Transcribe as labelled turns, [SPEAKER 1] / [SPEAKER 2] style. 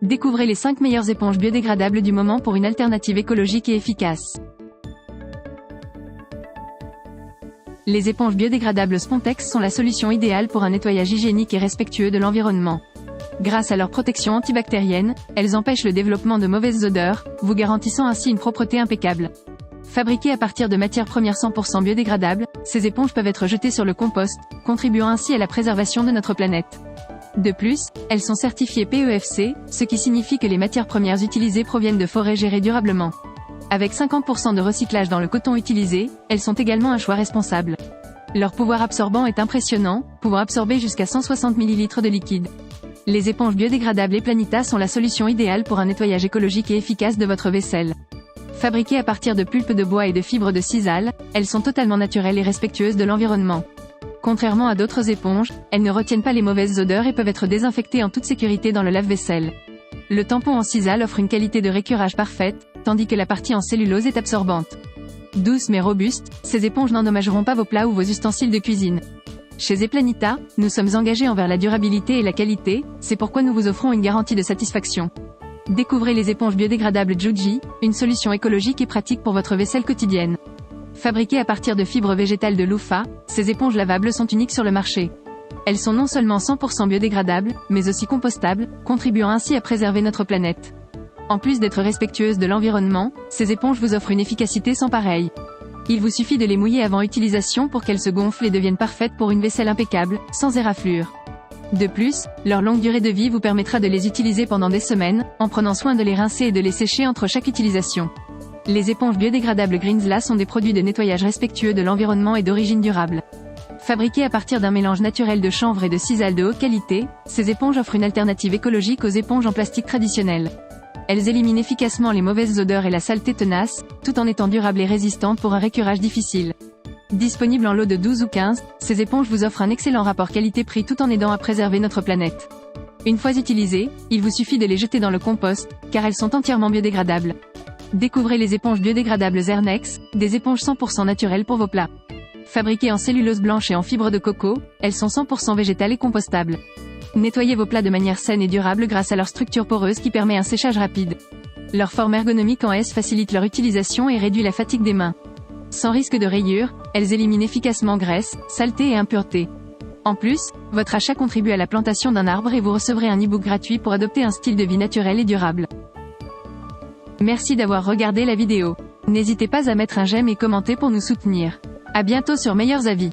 [SPEAKER 1] Découvrez les 5 meilleures éponges biodégradables du moment pour une alternative écologique et efficace. Les éponges biodégradables Spontex sont la solution idéale pour un nettoyage hygiénique et respectueux de l'environnement. Grâce à leur protection antibactérienne, elles empêchent le développement de mauvaises odeurs, vous garantissant ainsi une propreté impeccable. Fabriquées à partir de matières premières 100% biodégradables, ces éponges peuvent être jetées sur le compost, contribuant ainsi à la préservation de notre planète. De plus, elles sont certifiées PEFC, ce qui signifie que les matières premières utilisées proviennent de forêts gérées durablement. Avec 50% de recyclage dans le coton utilisé, elles sont également un choix responsable. Leur pouvoir absorbant est impressionnant, pouvant absorber jusqu'à 160 ml de liquide. Les éponges biodégradables Eplanita sont la solution idéale pour un nettoyage écologique et efficace de votre vaisselle. Fabriquées à partir de pulpe de bois et de fibres de sisal, elles sont totalement naturelles et respectueuses de l'environnement. Contrairement à d'autres éponges, elles ne retiennent pas les mauvaises odeurs et peuvent être désinfectées en toute sécurité dans le lave-vaisselle. Le tampon en sisal offre une qualité de récurage parfaite, tandis que la partie en cellulose est absorbante. Douces mais robustes, ces éponges n'endommageront pas vos plats ou vos ustensiles de cuisine. Chez Eplanita, nous sommes engagés envers la durabilité et la qualité, c'est pourquoi nous vous offrons une garantie de satisfaction. Découvrez les éponges biodégradables Juji, une solution écologique et pratique pour votre vaisselle quotidienne. Fabriquées à partir de fibres végétales de louffa, ces éponges lavables sont uniques sur le marché. Elles sont non seulement 100% biodégradables, mais aussi compostables, contribuant ainsi à préserver notre planète. En plus d'être respectueuses de l'environnement, ces éponges vous offrent une efficacité sans pareille. Il vous suffit de les mouiller avant utilisation pour qu'elles se gonflent et deviennent parfaites pour une vaisselle impeccable, sans éraflure. De plus, leur longue durée de vie vous permettra de les utiliser pendant des semaines, en prenant soin de les rincer et de les sécher entre chaque utilisation. Les éponges biodégradables Greensla sont des produits de nettoyage respectueux de l'environnement et d'origine durable. Fabriquées à partir d'un mélange naturel de chanvre et de sisal de haute qualité, ces éponges offrent une alternative écologique aux éponges en plastique traditionnelles. Elles éliminent efficacement les mauvaises odeurs et la saleté tenace, tout en étant durables et résistantes pour un récurage difficile. Disponibles en lot de 12 ou 15, ces éponges vous offrent un excellent rapport qualité-prix tout en aidant à préserver notre planète. Une fois utilisées, il vous suffit de les jeter dans le compost, car elles sont entièrement biodégradables. Découvrez les éponges biodégradables Zernex, des éponges 100% naturelles pour vos plats. Fabriquées en cellulose blanche et en fibres de coco, elles sont 100% végétales et compostables. Nettoyez vos plats de manière saine et durable grâce à leur structure poreuse qui permet un séchage rapide. Leur forme ergonomique en S facilite leur utilisation et réduit la fatigue des mains. Sans risque de rayures, elles éliminent efficacement graisse, saleté et impuretés. En plus, votre achat contribue à la plantation d'un arbre et vous recevrez un e-book gratuit pour adopter un style de vie naturel et durable. Merci d'avoir regardé la vidéo. N'hésitez pas à mettre un j'aime et commenter pour nous soutenir. À bientôt sur Meilleurs Avis.